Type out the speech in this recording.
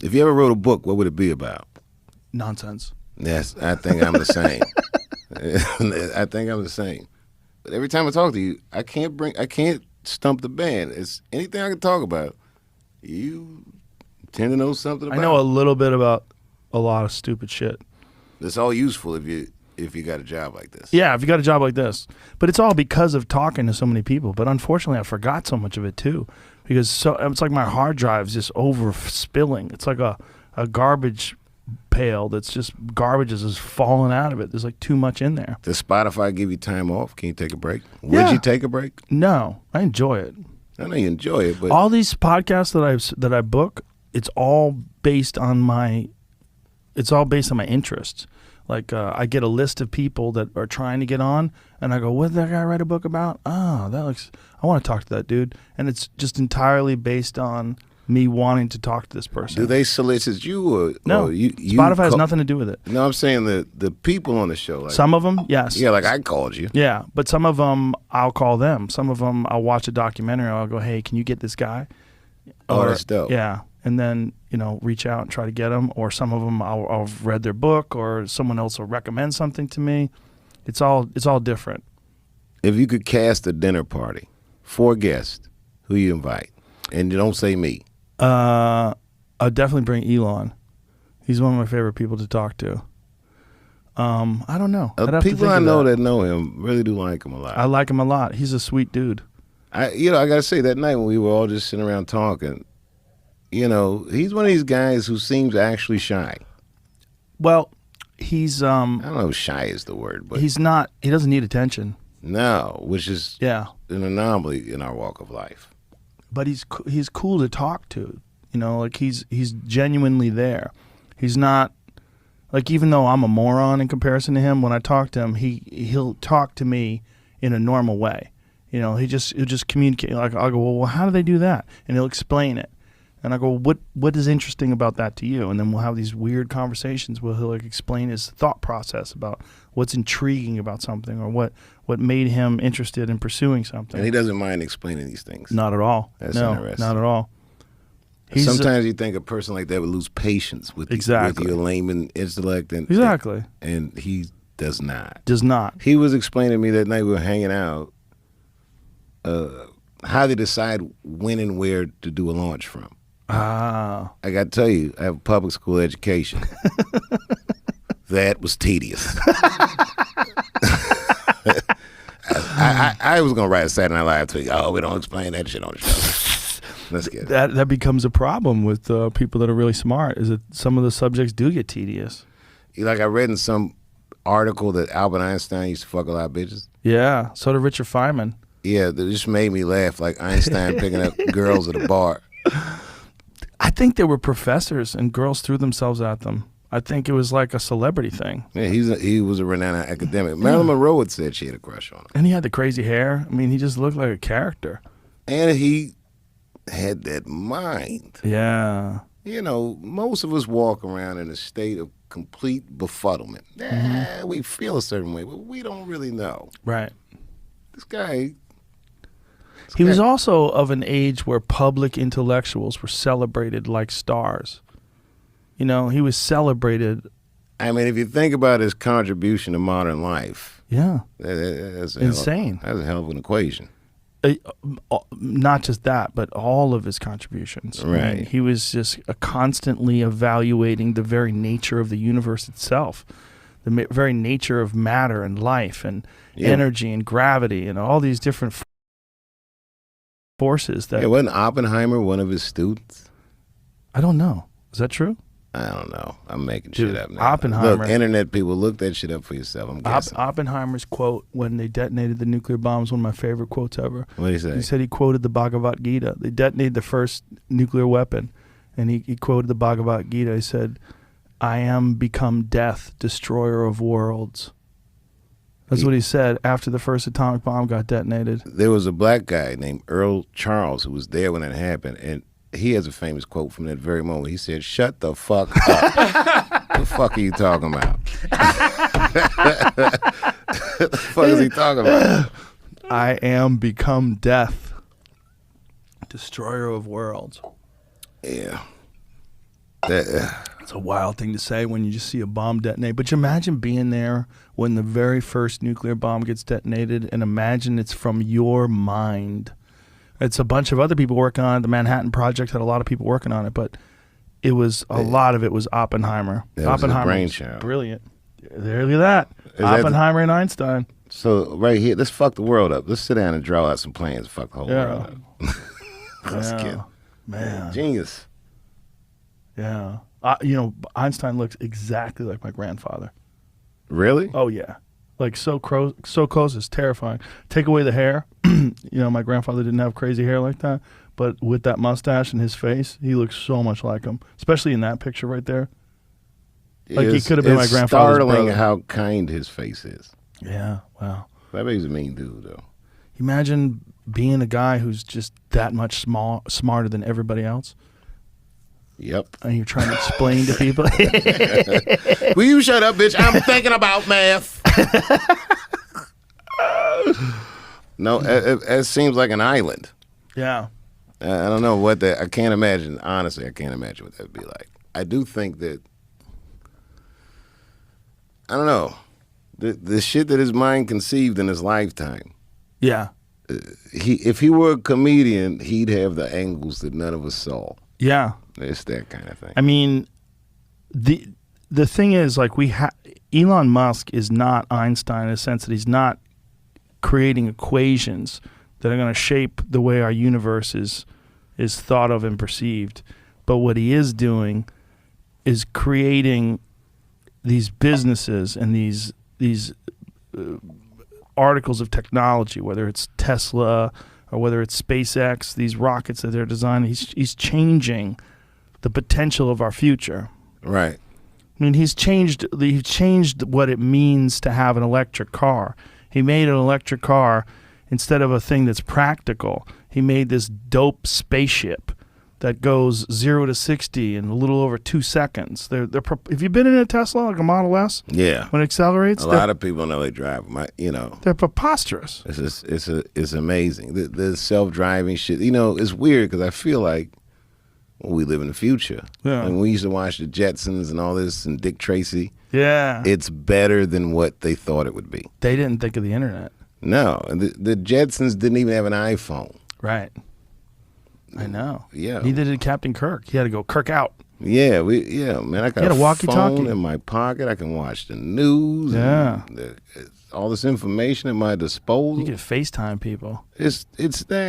If you ever wrote a book, what would it be about? Nonsense. Yes, I think I'm the same. I think I'm the same. But every time I talk to you, I can't stump the band. It's anything I can talk about. You tend to know something about. I know a little bit about a lot of stupid shit. It's all useful if you got a job like this. Yeah, if you got a job like this. But it's all because of talking to so many people. But unfortunately, I forgot so much of it too. Because it's like my hard drive's just over spilling. It's like a garbage pail that's just garbage is just falling out of it. There's like too much in there. Does Spotify give you time off? Can you take a break? Would you take a break? No, I enjoy it. I know you enjoy it, but all these podcasts that I book, it's all based on my interests. Like I get a list of people that are trying to get on, and I go, "What did that guy write a book about?" Oh, I want to talk to that dude, and it's just entirely based on me wanting to talk to this person. Do they solicit you or no? Or you Spotify has nothing to do with it. No, I'm saying the people on the show. Like, some of them, yes. Yeah, like I called you. Yeah, but some of them I'll call them. Some of them I'll watch a documentary. I'll go, "Hey, can you get this guy?" Oh, that's dope. Yeah, and then reach out and try to get them. Or some of them I'll read their book, or someone else will recommend something to me. It's all different. If you could cast a dinner party, 4 guests, who you invite, and you don't say me. I'll definitely bring Elon. He's one of my favorite people to talk to. I don't know. People I know that know him really do like him a lot. I like him a lot. He's a sweet dude. I gotta say, that night when we were all just sitting around talking, he's one of these guys who seems actually shy. Well, he's I don't know if shy is the word, but he's not. He doesn't need attention. No, which is an anomaly in our walk of life. But he's cool to talk to. Like he's genuinely there. He's not like, even though I'm a moron in comparison to him, when I talk to him, he'll talk to me in a normal way. He'll just communicate. Like I'll go, well, how do they do that? And he'll explain it. And I go, what is interesting about that to you? And then we'll have these weird conversations where he'll explain his thought process about what's intriguing about something, or what made him interested in pursuing something. And he doesn't mind explaining these things. Not at all. That's no, interesting. Not at all. Sometimes you think a person like that would lose patience with your layman intellect. Exactly. And he does not. Does not. He was explaining to me that night we were hanging out how they decide when and where to do a launch from. Ah. I got to tell you, I have a public school education. That was tedious. I was going to write a Saturday Night Live to you. Oh, we don't explain that shit on the show. Let's get it. That becomes a problem with people that are really smart, is that some of the subjects do get tedious. Like I read in some article that Albert Einstein used to fuck a lot of bitches. Yeah, so did Richard Feynman. Yeah, that just made me laugh, like Einstein picking up girls at a bar. I think they were professors and girls threw themselves at them. I think it was like a celebrity thing. Yeah, he was a renowned academic. Marilyn Monroe had said she had a crush on him. And he had the crazy hair. I mean, he just looked like a character. And he had that mind. Yeah. Most of us walk around in a state of complete befuddlement. We feel a certain way, but we don't really know. Right. This guy... He was also of an age where public intellectuals were celebrated like stars. He was celebrated. I mean, if you think about his contribution to modern life, that's insane. That's a hell of an equation. Not just that, but all of his contributions. Right. I mean, he was just constantly evaluating the very nature of the universe itself, the very nature of matter and life and energy and gravity and all these different forces that... Yeah, wasn't Oppenheimer one of his students? I don't know. Is that true? I don't know. I'm making shit up now. Oppenheimer... Look, internet people, look that shit up for yourself. I'm guessing. Oppenheimer's quote when they detonated the nuclear bomb is one of my favorite quotes ever. What did he say? He said he quoted the Bhagavad Gita. They detonated the first nuclear weapon, and he quoted the Bhagavad Gita. He said, "I am become death, destroyer of worlds." That's what he said after the first atomic bomb got detonated. There was a black guy named Earl Charles who was there when it happened, and he has a famous quote from that very moment. He said, "Shut the fuck up." What the fuck are you talking about? What the fuck is he talking about? I am become death, destroyer of worlds. Yeah. It's a wild thing to say when you just see a bomb detonate. But you imagine being there when the very first nuclear bomb gets detonated, and imagine it's from your mind. It's a bunch of other people working on it. The Manhattan Project had a lot of people working on it, but it was a lot of it was Oppenheimer. Oppenheimer was brilliant. There, look at that. Oppenheimer and Einstein. So right here, let's fuck the world up. Let's sit down and draw out some plans and fuck the whole world up. Let's get man. Genius. Yeah. Einstein looks exactly like my grandfather. Really? Oh, yeah. Like so close, it's terrifying. Take away the hair. My grandfather didn't have crazy hair like that. But with that mustache and his face, he looks so much like him. Especially in that picture right there. Like he could have been my grandfather's brother. It's startling how kind his face is. Yeah, wow. That makes a mean dude, though. Imagine being a guy who's just that much smarter than everybody else. Yep. And you're trying to explain to people. Will you shut up, bitch? I'm thinking about math. No, it seems like an island. Yeah. I don't know what that. I can't imagine. Honestly, I can't imagine what that would be like. I do think that. I don't know. The shit that his mind conceived in his lifetime. Yeah. If he were a comedian, he'd have the angles that none of us saw. Yeah. It's that kind of thing. I mean, the thing is, like, Elon Musk is not Einstein in the sense that he's not creating equations that are going to shape the way our universe is thought of and perceived. But what he is doing is creating these businesses and these articles of technology, whether it's Tesla or whether it's SpaceX, these rockets that they're designing. He's changing the potential of our future. Right. I mean, he changed what it means to have an electric car. He made an electric car instead of a thing that's practical. He made this dope spaceship that goes 0 to 60 in a little over 2 seconds. Have you been in a Tesla, like a Model S? Yeah. When it accelerates? A lot of people know they drive them. They're preposterous. It's amazing. The self-driving shit. It's weird because I feel like we live in the future. Yeah. And we used to watch the Jetsons and all this and Dick Tracy. Yeah. It's better than what they thought it would be. They didn't think of the internet. No. And the Jetsons didn't even have an iPhone. Right. I know. Yeah. Neither did Captain Kirk. He had to go Kirk out. Yeah, man. I got a a walkie-talkie phone in my pocket. I can watch the news. Yeah. And all this information at my disposal. You can FaceTime people. It's that.